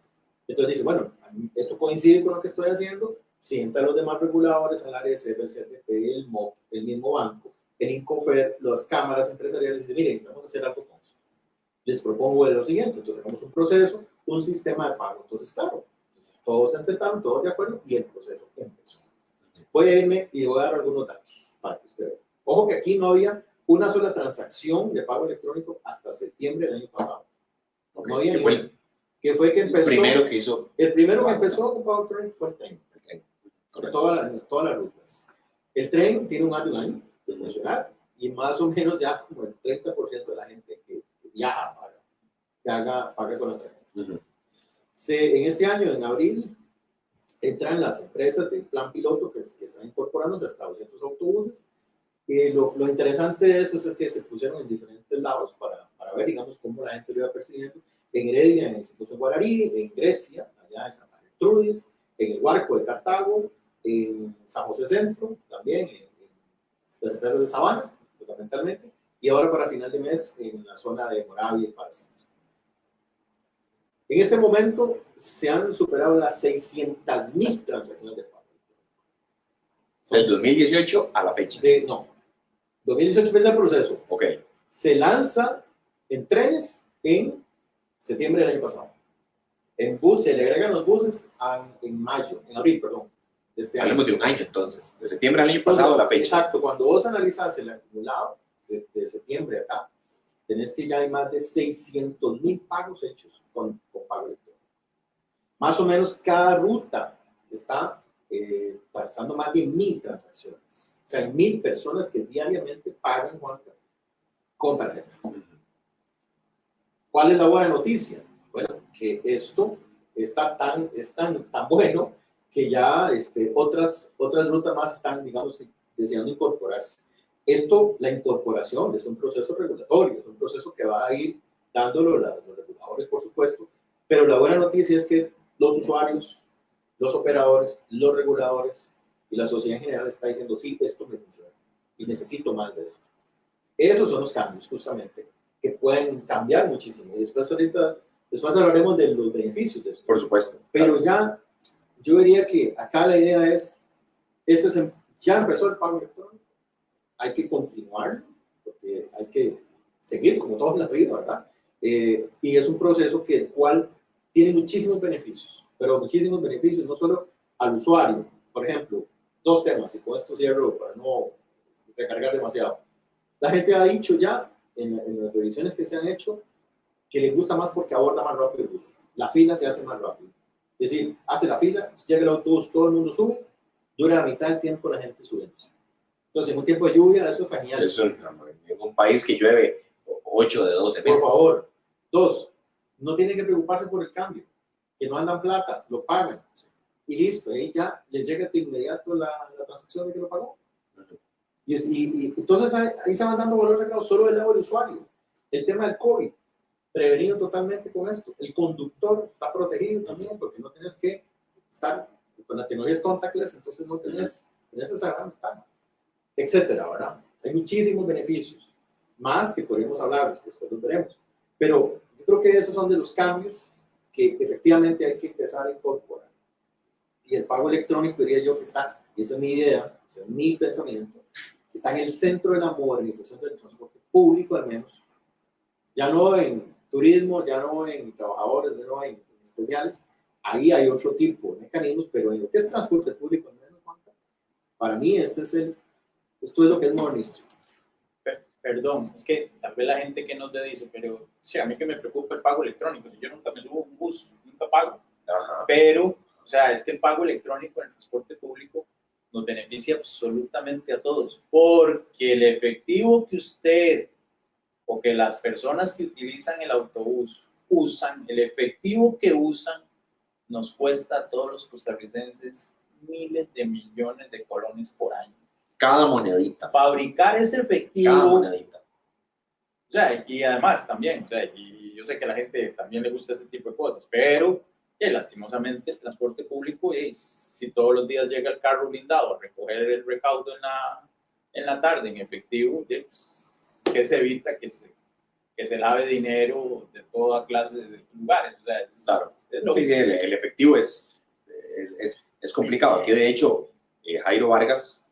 Entonces dice, bueno, esto coincide con lo que estoy haciendo, sienta a los demás reguladores, al área de CEP, el CTP, el MOP, el mismo banco, el INCOFER, las cámaras empresariales, y dice, miren, vamos a hacer algo con eso. Les propongo lo siguiente, entonces hagamos un proceso, un sistema de pago. Entonces, claro, todos se sentaron, todos de acuerdo, y el proceso empezó. Voy a irme y voy a dar algunos datos para que usted vea. Ojo que aquí no había una sola transacción de pago electrónico hasta septiembre del año pasado. Okay. No había ¿Qué fue que empezó, el primero que empezó con pago electrónico fue el tren. Correcto. Todas las rutas. El tren tiene más de un año de funcionar y más o menos ya como el 30% de la gente que viaja paga con la tarjeta. En este año, en abril, entran las empresas del plan piloto que están incorporándose hasta 200 autobuses. Lo interesante de eso es que se pusieron en diferentes lados para ver, digamos, cómo la gente lo iba percibiendo. En Heredia, en el Instituto Guararí, en Grecia, allá en Santa Gertrudis, en el Huarco de Cartago, en San José Centro, también en las empresas de Sabana, fundamentalmente, y ahora para final de mes en la zona de Moravia y Paracentro. En este momento se han superado las 600,000 transacciones de pago. Del 2018 a la fecha. No, 2018 empieza el proceso. Ok. Se lanza en trenes en septiembre del año pasado. En bus, se le agregan los buses en abril, perdón. De este año. Hablemos de un año entonces, de septiembre del año pasado a la fecha. Exacto, cuando vos analizas el acumulado de septiembre acá, tenés que ya hay más de 600,000 pagos hechos con pago electrónico. Más o menos cada ruta está pasando más de 1,000 transacciones. O sea, hay 1,000 personas que diariamente pagan, Juanca, con tarjeta. ¿Cuál es la buena noticia? Bueno, que esto es tan bueno que ya otras rutas más están, digamos, deseando incorporarse. La incorporación es un proceso regulatorio, es un proceso que va a ir dándolo los reguladores, por supuesto, pero la buena noticia es que los usuarios, los operadores, los reguladores y la sociedad en general está diciendo, sí, esto me funciona y necesito más de esto. Esos son los cambios, justamente, que pueden cambiar muchísimo. Y después hablaremos de los beneficios de esto. Por supuesto. Pero ya, yo diría que acá la idea es, ya empezó el pago electrónico, hay que continuar, porque hay que seguir como todo en la vida, ¿verdad? Y es un proceso el cual tiene muchísimos beneficios, pero muchísimos beneficios, no solo al usuario. Por ejemplo, dos temas, y con esto cierro para no recargar demasiado. La gente ha dicho ya, en las revisiones que se han hecho, que le gusta más porque aborda más rápido el bus. La fila se hace más rápido. Es decir, hace la fila, llega el autobús, todo el mundo sube, dura la mitad del tiempo la gente subiéndose. Entonces, en un tiempo de lluvia, eso es genial. En un país que llueve 8 de 12 meses. Por favor. 2, no tienen que preocuparse por el cambio. Que no andan plata, lo pagan. Y listo, ahí ya les llega de inmediato la transacción de que lo pagó. Y entonces ahí se van dando valor agregado solo del lado del usuario. El tema del COVID, prevenido totalmente con esto. El conductor está protegido también porque no tienes que estar con la tecnología contactless, entonces no tienes esa gran ventana, etcétera, ¿verdad? Hay muchísimos beneficios, más que podemos hablar, después los veremos. Pero yo creo que esos son de los cambios que efectivamente hay que empezar a incorporar. Y el pago electrónico, diría yo, que está, y esa es mi idea, ese es mi pensamiento, está en el centro de la modernización del transporte público, al menos. Ya no en turismo, ya no en trabajadores, ya no en especiales. Ahí hay otro tipo de mecanismos, pero en lo que es transporte público, al menos, Juan, Para mí, esto es lo que es modernización. Perdón, es que tal vez la gente que nos le dice, pero sí, a mí que me preocupa el pago electrónico, si yo nunca me subo a un bus, nunca pago. Ajá. Pero, o sea, es que el pago electrónico en el transporte público nos beneficia absolutamente a todos, porque el efectivo que usted o que las personas que utilizan el autobús usan, el efectivo que usan, nos cuesta a todos los costarricenses miles de millones de colones por año. Cada monedita. Fabricar ese efectivo. Cada monedita. O sea, y además también, o sea, y yo sé que a la gente también le gusta ese tipo de cosas, pero lastimosamente el transporte público, si todos los días llega el carro blindado a recoger el recaudo en la tarde en efectivo, pues, que se evita que se lave dinero de toda clase de lugares. O sea, claro. Sí, el efectivo es complicado. Aquí, de hecho, Jairo Vargas,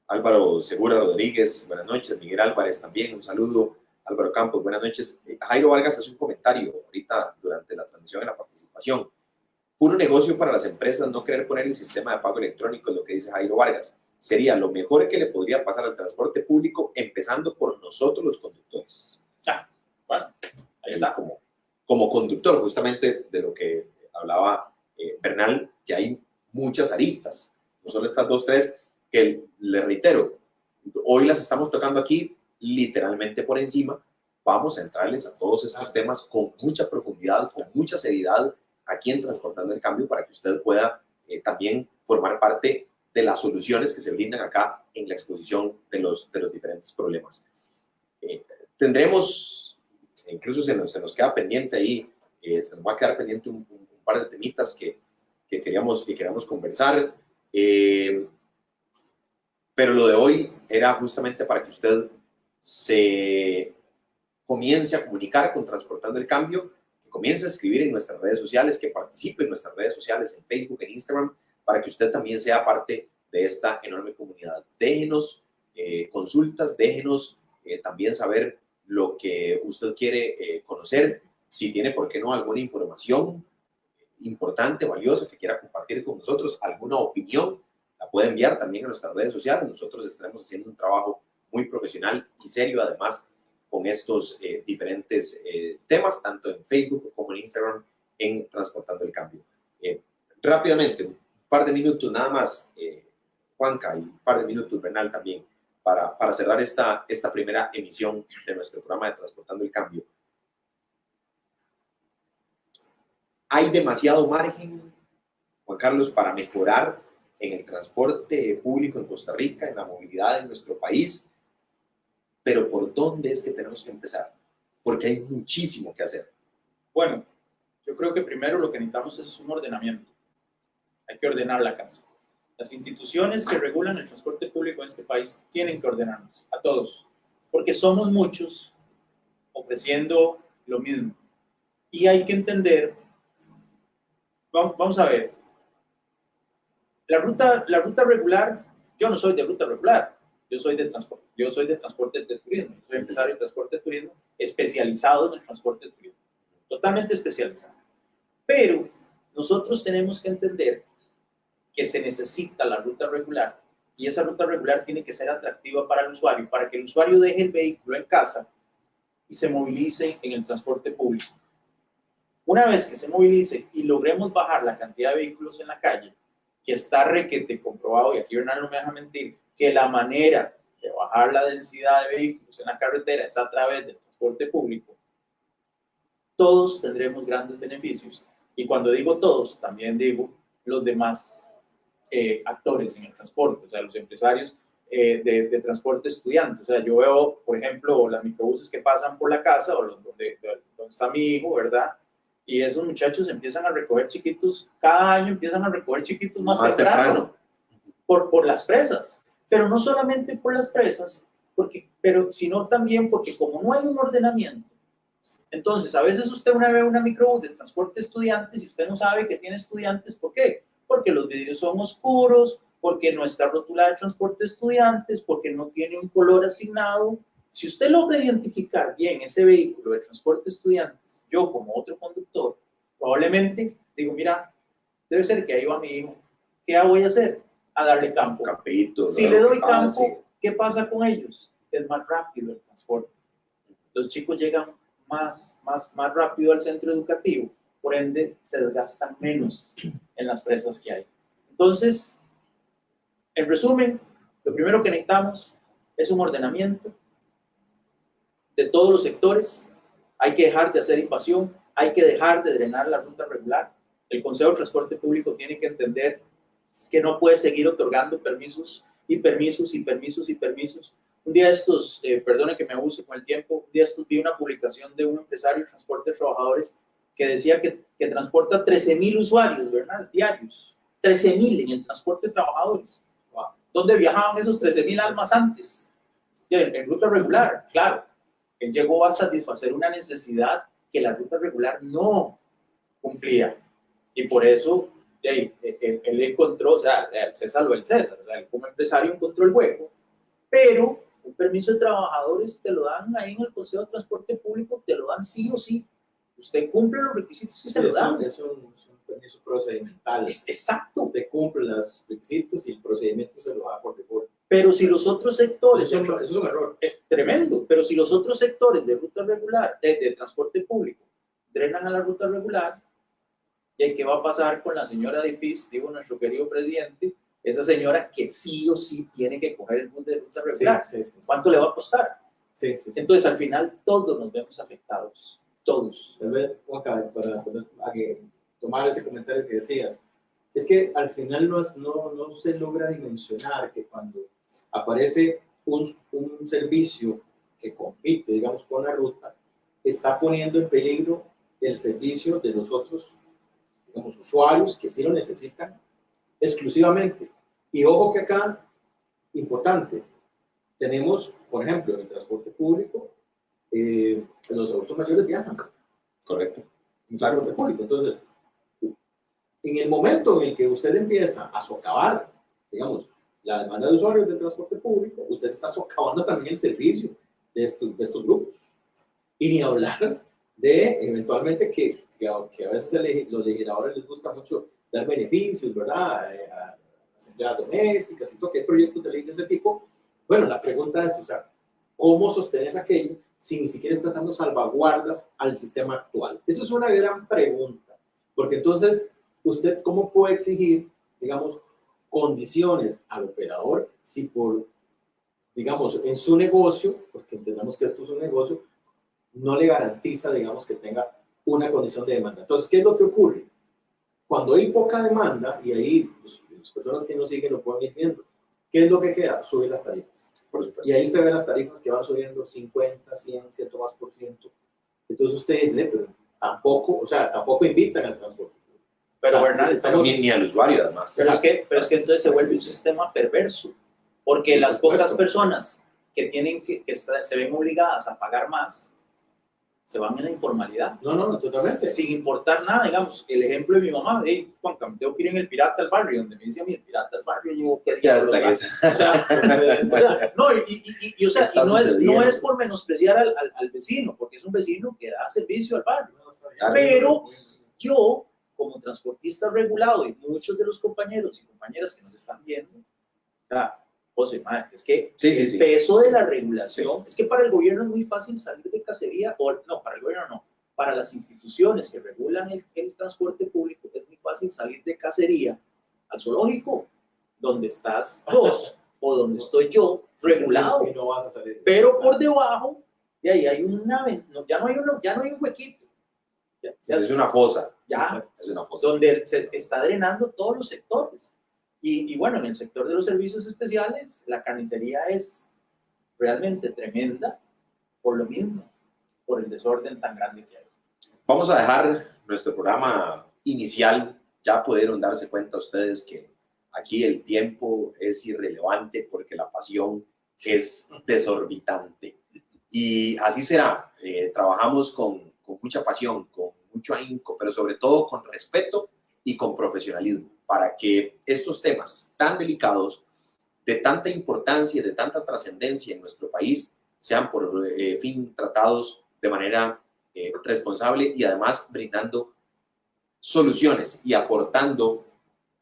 Álvaro Segura Rodríguez, buenas noches. Miguel Álvarez también, un saludo. Álvaro Campos, buenas noches. Jairo Vargas hace un comentario ahorita durante la transmisión en la participación. Puro negocio para las empresas no querer poner el sistema de pago electrónico, es lo que dice Jairo Vargas. Sería lo mejor que le podría pasar al transporte público, empezando por nosotros los conductores. Bueno, ahí está. Como conductor, justamente de lo que hablaba Bernal, que hay muchas aristas, no solo estas 2, 3, que le reitero, hoy las estamos tocando aquí literalmente por encima. Vamos a entrarles a todos estos temas con mucha profundidad, con mucha seriedad, aquí en Transportando el Cambio, para que usted pueda también formar parte de las soluciones que se brindan acá en la exposición de los diferentes problemas. Tendremos, incluso se nos queda pendiente ahí, se nos va a quedar pendiente un par de temitas que queríamos conversar, pero lo de hoy era justamente para que usted se comience a comunicar con Transportando el Cambio, que comience a escribir en nuestras redes sociales, que participe en nuestras redes sociales, en Facebook, en Instagram, para que usted también sea parte de esta enorme comunidad. Déjenos consultas, déjenos también saber lo que usted quiere conocer, si tiene, por qué no, alguna información importante, valiosa, que quiera compartir con nosotros, alguna opinión, la puede enviar también a nuestras redes sociales. Nosotros estaremos haciendo un trabajo muy profesional y serio, además, con estos diferentes temas, tanto en Facebook como en Instagram, en Transportando el Cambio. Rápidamente, un par de minutos nada más, Juanca, y un par de minutos, Bernal, también, para cerrar esta primera emisión de nuestro programa de Transportando el Cambio. Hay demasiado margen, Juan Carlos, para mejorar en el transporte público en Costa Rica, en la movilidad en nuestro país, pero ¿por dónde es que tenemos que empezar? Porque hay muchísimo que hacer. Bueno, yo creo que primero lo que necesitamos es un ordenamiento. Hay que ordenar la casa. Las instituciones que regulan el transporte público en este país tienen que ordenarnos, a todos, porque somos muchos ofreciendo lo mismo. Y hay que entender, vamos a ver, la ruta regular, yo no soy de ruta regular, yo soy de transporte de turismo, soy empresario de transporte de turismo, especializado en el transporte de turismo, totalmente especializado. Pero nosotros tenemos que entender que se necesita la ruta regular, y esa ruta regular tiene que ser atractiva para el usuario, para que el usuario deje el vehículo en casa y se movilice en el transporte público. Una vez que se movilice y logremos bajar la cantidad de vehículos en la calle, que está requete comprobado, y aquí Bernal no me deja mentir, que la manera de bajar la densidad de vehículos en la carretera es a través del transporte público, todos tendremos grandes beneficios. Y cuando digo todos, también digo los demás actores en el transporte, o sea, los empresarios de transporte estudiantes. O sea, yo veo, por ejemplo, las microbuses que pasan por la casa, o donde está mi hijo, ¿verdad? Y esos muchachos empiezan a recoger chiquitos, cada año empiezan a recoger chiquitos más temprano. Por las presas. Pero no solamente por las presas, sino también porque como no hay un ordenamiento, entonces a veces usted ve una microbús de transporte de estudiantes y usted no sabe que tiene estudiantes. ¿Por qué? Porque los vidrios son oscuros, porque no está rotulada de transporte de estudiantes, porque no tiene un color asignado. Si usted logra identificar bien ese vehículo de transporte de estudiantes, yo como otro conductor, probablemente digo, mira, debe ser que ahí va mi hijo. ¿Qué voy a hacer? a darle campo. Campito, Si le doy campo, ¿qué pasa con ellos? Es más rápido el transporte. Los chicos llegan más rápido al centro educativo, por ende se desgastan menos en las presas que hay. Entonces, en resumen, lo primero que necesitamos es un ordenamiento de todos los sectores. Hay que dejar de hacer invasión, hay que dejar de drenar la ruta regular. El Consejo de Transporte Público tiene que entender que no puede seguir otorgando permisos y permisos y permisos y permisos. Un día de estos, perdone que me abuse con el tiempo, un día de estos vi una publicación de un empresario de transporte de trabajadores que decía que transporta 13,000 usuarios, ¿verdad? Diarios. 13,000 en el transporte de trabajadores. Wow. ¿Dónde viajaban esos 13,000 almas antes? En ruta regular, claro. Él llegó a satisfacer una necesidad que la ruta regular no cumplía. Y por eso él encontró, o sea, se salvó el César, o sea, él como empresario encontró el hueco, pero un permiso de trabajadores te lo dan ahí en el Consejo de Transporte Público, te lo dan sí o sí. Usted cumple los requisitos y se lo dan. Es un permiso procedimental. Exacto. Usted cumple los requisitos y el procedimiento se lo da por default. Pero si los otros sectores... Eso es un error. Tremendo. Pero si los otros sectores de ruta regular, de transporte público, drenan a la ruta regular, ¿y qué va a pasar con la señora de PIS, digo nuestro querido presidente? Esa señora que sí o sí tiene que coger el bus de ruta regular. Sí. ¿Cuánto le va a costar? Sí. Entonces, al final, todos nos vemos afectados. Todos. Tal vez, Juanca, para tomar ese comentario que decías, es que al final no se logra dimensionar que cuando aparece un servicio que compite, digamos, con la ruta, está poniendo en peligro el servicio de los otros, digamos, usuarios que sí lo necesitan exclusivamente. Y ojo que acá, importante, tenemos, por ejemplo, en el transporte público, los adultos mayores viajan. Correcto. En el transporte público. Entonces, en el momento en el que usted empieza a socavar, digamos, la demanda de usuarios del transporte público, usted está socavando también el servicio de estos grupos. Y ni hablar de, eventualmente, que a veces los legisladores les gusta mucho dar beneficios, ¿verdad? A las empleadas domésticas y todo, que hay proyectos de ley de ese tipo. Bueno, la pregunta es, o sea, ¿cómo sostenes aquello si ni siquiera está dando salvaguardas al sistema actual? Eso es una gran pregunta, porque entonces, ¿usted cómo puede exigir, digamos, condiciones al operador si por, digamos, en su negocio, porque entendemos que esto es un negocio, no le garantiza, digamos, que tenga una condición de demanda? Entonces, ¿qué es lo que ocurre? Cuando hay poca demanda, y ahí pues, las personas que nos siguen lo pueden ir viendo, ¿qué es lo que queda? Subir las tarifas. Por supuesto. Y ahí usted ve las tarifas que van subiendo 50, 100, 100 más por ciento. Entonces usted dice, pero tampoco invitan al transporte. Pero, o sea, Bernal, ni al usuario, además. pero es que entonces se vuelve un sistema perverso, porque Por las supuesto. pocas personas que tienen se ven obligadas a pagar más, se van en la informalidad. No, totalmente. Sin importar nada, digamos, el ejemplo de mi mamá, hey, Juanca, tengo que ir en el Pirata al Barrio, donde me dice a mí, el Pirata al Barrio, yo, ¿qué Ya está que no es por menospreciar al vecino, porque es un vecino que da servicio al barrio. Pero yo, como transportista regulado, y muchos de los compañeros y compañeras que nos están viendo, o sea, José, madre, es que el peso de la regulación, es que para el gobierno es muy fácil salir de cacería, para el gobierno no, para las instituciones que regulan el transporte público es muy fácil salir de cacería al zoológico, donde estás vos o donde estoy yo, regulado, y no vas a salir. pero por debajo, de ahí hay ya no hay un huequito. Es una fosa. Es una fosa. Donde se está drenando todos los sectores. Y bueno, en el sector de los servicios especiales, la carnicería es realmente tremenda por lo mismo, por el desorden tan grande que hay. Vamos a dejar nuestro programa inicial. Ya pudieron darse cuenta ustedes que aquí el tiempo es irrelevante porque la pasión es desorbitante. Y así será. Trabajamos con mucha pasión, con mucho ahínco, pero sobre todo con respeto y con profesionalismo, para que estos temas tan delicados, de tanta importancia, de tanta trascendencia en nuestro país, sean por fin tratados de manera responsable y además brindando soluciones y aportando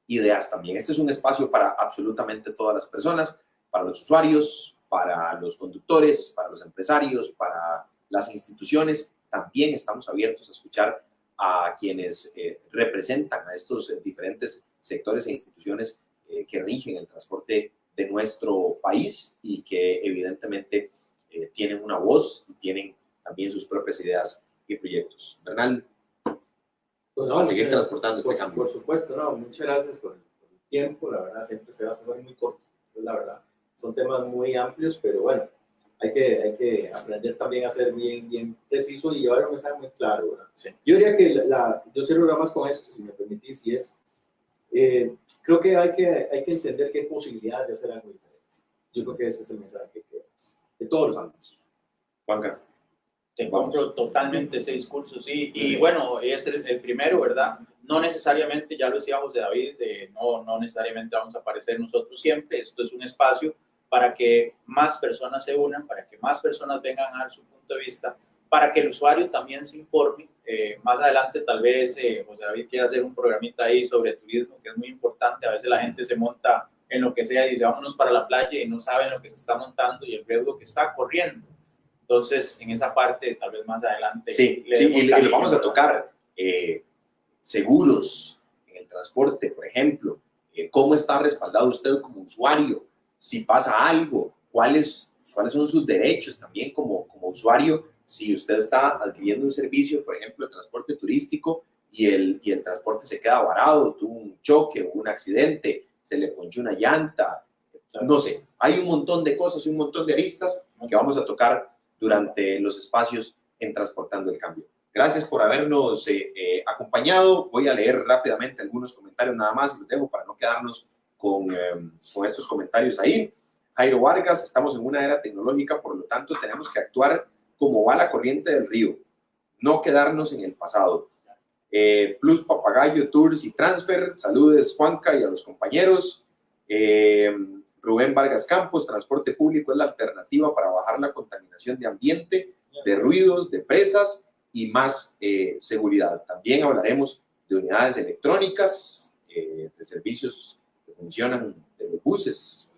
ideas también. Este es un espacio para absolutamente todas las personas, para los usuarios, para los conductores, para los empresarios, para las instituciones. También estamos abiertos a escuchar a quienes representan a estos diferentes sectores e instituciones que rigen el transporte de nuestro país y que evidentemente tienen una voz y tienen también sus propias ideas y proyectos. Bernal, pues no, a seguir transportando este cambio. Por supuesto, no, muchas gracias por el tiempo, la verdad siempre se va a hacer muy corto, es la verdad. Son temas muy amplios, pero bueno, hay que aprender también a ser bien preciso y llevar un mensaje muy claro, ¿verdad? Sí. Yo diría que yo cierro nada más con esto, si me permitís, y es, creo que hay que entender que hay posibilidades de hacer algo diferente. Yo creo que ese es el mensaje que queremos, de todos los ámbitos. Juanca. Te compro totalmente ese discurso, sí. Y bueno, es el primero, ¿verdad? No necesariamente, ya lo decía José David, no necesariamente vamos a aparecer nosotros siempre. Esto es un espacio para que más personas se unan, para que más personas vengan a dar su punto de vista, para que el usuario también se informe. Más adelante tal vez José David quiera hacer un programita ahí sobre turismo, que es muy importante. A veces la gente se monta en lo que sea y dice, vámonos para la playa y no saben lo que se está montando y el riesgo que está corriendo. Entonces, en esa parte, tal vez más adelante. Sí, y lo vamos a tocar. Seguros en el transporte, por ejemplo. ¿Cómo está respaldado usted como usuario? Si pasa algo, ¿cuáles son sus derechos también como usuario? Si usted está adquiriendo un servicio, por ejemplo, de transporte turístico y el transporte se queda varado, tuvo un choque o un accidente, se le ponchó una llanta, no sé. Hay un montón de cosas y un montón de aristas que vamos a tocar durante los espacios en Transportando el Cambio. Gracias por habernos acompañado. Voy a leer rápidamente algunos comentarios nada más y los dejo para no quedarnos con estos comentarios ahí. Jairo Vargas, estamos en una era tecnológica, por lo tanto tenemos que actuar como va la corriente del río, no quedarnos en el pasado. Plus Papagayo, Tours y Transfer, saludes Juanca y a los compañeros. Rubén Vargas Campos, transporte público es la alternativa para bajar la contaminación de ambiente, de ruidos, de presas y más seguridad. También hablaremos de unidades electrónicas, de servicios que funcionan de los buses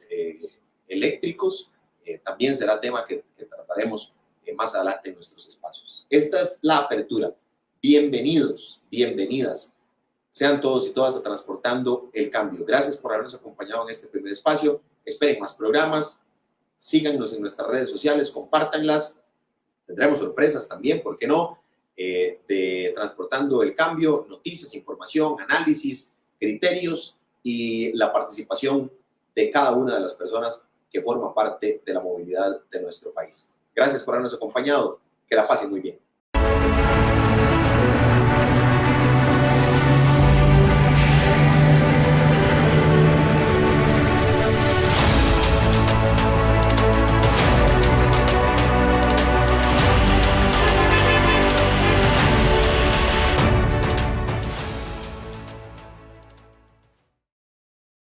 eléctricos. También será tema que trataremos más adelante en nuestros espacios. Esta es la apertura. Bienvenidos, bienvenidas. Sean todos y todas a Transportando el Cambio. Gracias por habernos acompañado en este primer espacio. Esperen más programas. Síganos en nuestras redes sociales, compártanlas. Tendremos sorpresas también, ¿por qué no? De Transportando el Cambio, noticias, información, análisis, criterios y la participación de cada una de las personas que forman parte de la movilidad de nuestro país. Gracias por habernos acompañado. Que la pasen muy bien.